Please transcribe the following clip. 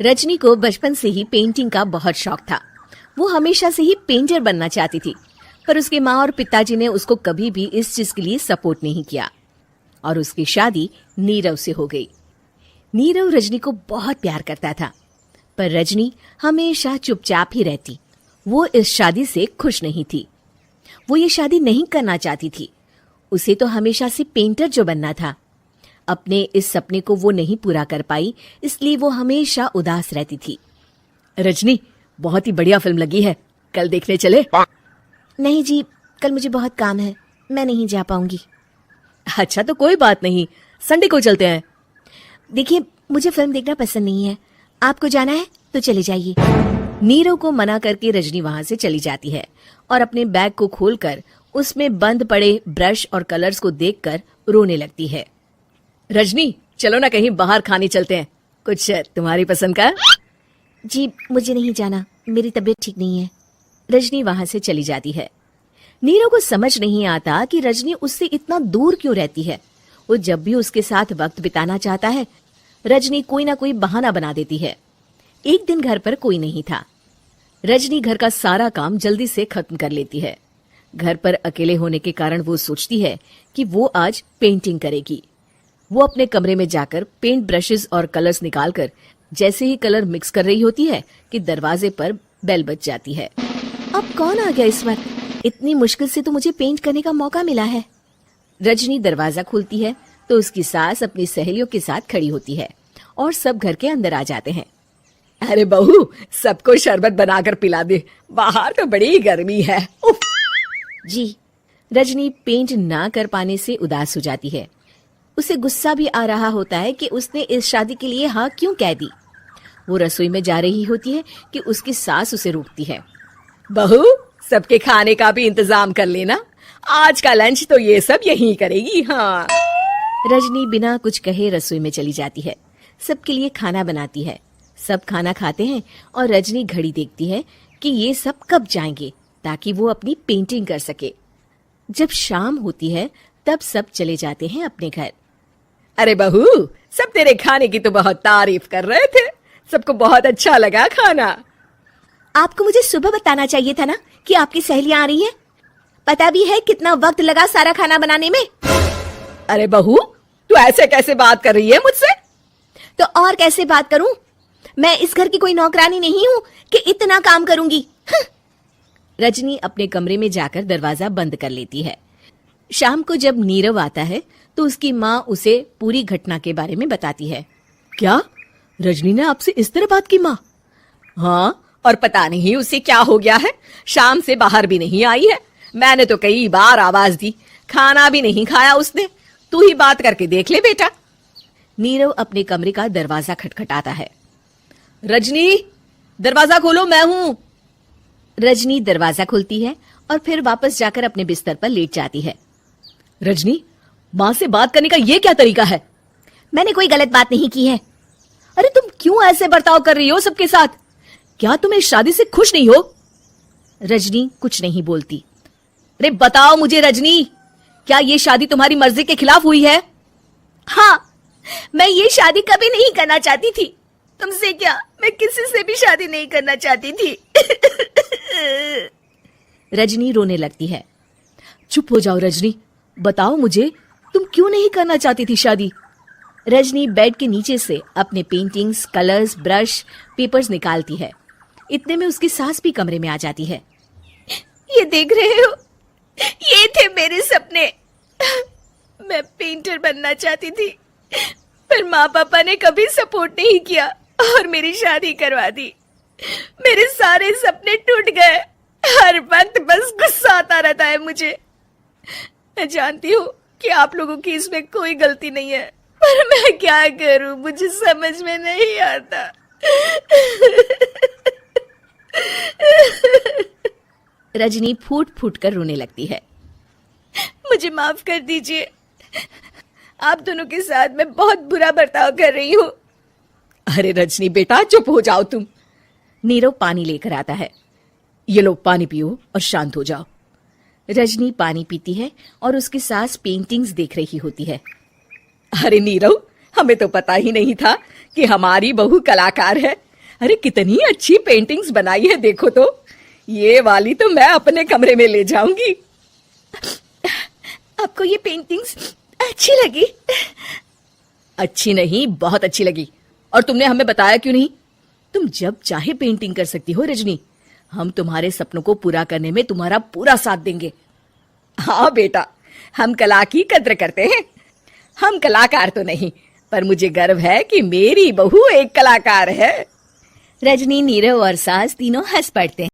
रजनी को बचपन से ही पेंटिंग का बहुत शौक था। वो हमेशा से ही पेंटर बनना चाहती थी, पर उसकी माँ और पिताजी ने उसको कभी भी इस चीज के लिए सपोर्ट नहीं किया और उसकी शादी नीरव से हो गई। नीरव रजनी को बहुत प्यार करता था, पर रजनी हमेशा चुपचाप ही रहती। वो इस शादी से खुश नहीं थी। वो ये शादी नहीं करना चाहती थी। उसे तो हमेशा से पेंटर जो बनना था। अपने इस सपने को वो नहीं पूरा कर पाई, इसलिए वो हमेशा उदास रहती थी। रजनी, बहुत ही बढ़िया फिल्म लगी है, कल देखने चले? नहीं जी, कल मुझे बहुत काम है, मैं नहीं जा पाऊंगी। अच्छा तो कोई बात नहीं, संडे को चलते हैं। देखिए, मुझे फिल्म देखना पसंद नहीं है। आपको जाना है तो चले जाइए। नीरव को मना करके रजनी वहां से चली जाती है और अपने बैग को खोलकर उसमें बंद पड़े ब्रश और कलर्स को देखकर रोने लगती है। रजनी, चलो ना कहीं बाहर खाने चलते हैं, कुछ तुम्हारी पसंद का। जी, मुझे नहीं जाना, मेरी तबीयत ठीक नहीं है। रजनी वहां से चली जाती है। नीरव को समझ नहीं आता कि रजनी उससे इतना दूर क्यों रहती है। वो जब भी उसके साथ वक्त बिताना चाहता है, रजनी कोई ना कोई बहाना बना देती है। एक दिन घर पर कोई नहीं था। रजनी घर का सारा काम जल्दी से खत्म कर लेती है। घर पर अकेले होने के कारण वो सोचती है कि वो आज पेंटिंग करेगी। वो अपने कमरे में जाकर पेंट ब्रशेस और कलर्स निकालकर जैसे ही कलर मिक्स कर रही होती है कि दरवाजे पर बेल बज जाती है। अब कौन आ गया इस वक्त? इतनी मुश्किल से तो मुझे पेंट करने का मौका मिला है। रजनी दरवाजा खोलती है तो उसकी सास अपनी सहेलियों के साथ खड़ी होती है और सब घर के अंदर आ जाते हैं। अरे बहू, सबको शरबत बनाकर पिला दे, बाहर तो बड़ी गर्मी है। उफ। जी। रजनी पेंट ना कर पाने से उदास हो जाती है। उसे गुस्सा भी आ रहा होता है कि उसने इस शादी के लिए हाँ क्यों कह दी। वो रसोई में जा रही होती है कि उसकी सास उसे रोकती है। बहू, सबके खाने का भी इंतजाम कर लेना, आज का लंच तो ये सब यहीं करेगी। हाँ। रजनी बिना कुछ कहे रसोई में चली जाती है। सबके लिए खाना बनाती है। सब खाना खाते हैं और रजनी घड़ी देखती है कि ये सब कब जाएंगे ताकि वो अपनी पेंटिंग कर सके। जब शाम होती है तब सब चले जाते हैं अपने घर। अरे बहू, सब तेरे खाने की तो बहुत तारीफ कर रहे थे, सबको बहुत अच्छा लगा खाना। आपको मुझे सुबह बताना चाहिए था ना कि आपकी सहेलियां आ रही हैं। पता भी है कितना वक्त लगा सारा खाना बनाने में। अरे बहू, तू ऐसे कैसे बात कर रही है मुझसे? तो और कैसे बात करूं? मैं इस घर की कोई नौकरानी नहीं हूं कि इतना काम करूंगी। रजनी अपने कमरे में जाकर दरवाजा बंद कर लेती है। शाम को जब नीरव आता है तो उसकी माँ उसे पूरी घटना के बारे में बताती है। क्या रजनी ने आपसे इस तरह बात की माँ? हाँ, और पता नहीं उसे क्या हो गया है, शाम से बाहर भी नहीं आई है। मैंने तो कई बार आवाज दी, खाना भी नहीं खाया उसने। तू ही बात करके देख ले बेटा। नीरव अपने कमरे का दरवाजा खटखटाता है। रजनी, दरवाजा खोलो, मैं हूं। रजनी दरवाजा खोलती है और फिर वापस जाकर अपने बिस्तर पर लेट जाती है। रजनी, माँ से बात करने का ये क्या तरीका है? मैंने कोई गलत बात नहीं की है। अरे तुम क्यों ऐसे बर्ताव कर रही हो सबके साथ? क्या तुम इस शादी से खुश नहीं हो? रजनी कुछ नहीं बोलती। अरे बताओ मुझे रजनी, क्या ये शादी तुम्हारी मर्जी के खिलाफ हुई है? हाँ, मैं ये शादी कभी नहीं करना चाहती थी। तुमसे क्या, मैं किसी से भी शादी नहीं करना चाहती थी। रजनी रोने लगती है। चुप हो जाओ रजनी, बताओ मुझे, तुम क्यों नहीं करना चाहती थी शादी? रजनी बेड के नीचे से अपने पेंटिंग्स, कलर्स, ब्रश, पेपर्स निकालती है। इतने में उसकी सास भी कमरे में आ जाती है। ये देख रहे हो, ये थे मेरे सपने। मैं पेंटर बनना चाहती थी, पर माँ पापा ने कभी सपोर्ट नहीं किया और मेरी शादी करवा दी। मेरे सारे सपने टूट गए। हर वक्त बस गुस्सा आता रहता है मुझे। मैं जानती हूँ कि आप लोगों की इसमें कोई गलती नहीं है, पर मैं क्या करूं, मुझे समझ में नहीं आता। रजनी फूट फूट कर रोने लगती है। मुझे माफ कर दीजिए, आप दोनों के साथ मैं बहुत बुरा बर्ताव कर रही हूँ। अरे रजनी बेटा, चुप हो जाओ तुम। नीरव पानी लेकर आता है। ये लो पानी पियो और शांत हो जाओ। रजनी पानी पीती है और उसकी सास पेंटिंग्स देख रही होती है। अरे नीरव, हमें तो पता ही नहीं था कि हमारी बहू कलाकार है। अरे कितनी अच्छी पेंटिंग्स बनाई है देखो तो। ये वाली तो मैं अपने कमरे में ले जाऊंगी। आपको ये पेंटिंग्स अच्छी लगी? अच्छी नहीं, बहुत अच्छी लगी। और तुमने हमें बताया क्यों नहीं? तुम जब चाहे पेंटिंग कर सकती हो रजनी। हम तुम्हारे सपनों को पूरा करने में तुम्हारा पूरा साथ देंगे। हाँ बेटा, हम कला की कद्र करते हैं। हम कलाकार तो नहीं, पर मुझे गर्व है कि मेरी बहू एक कलाकार है। रजनी, नीरव और सास तीनों हंस पड़ते हैं।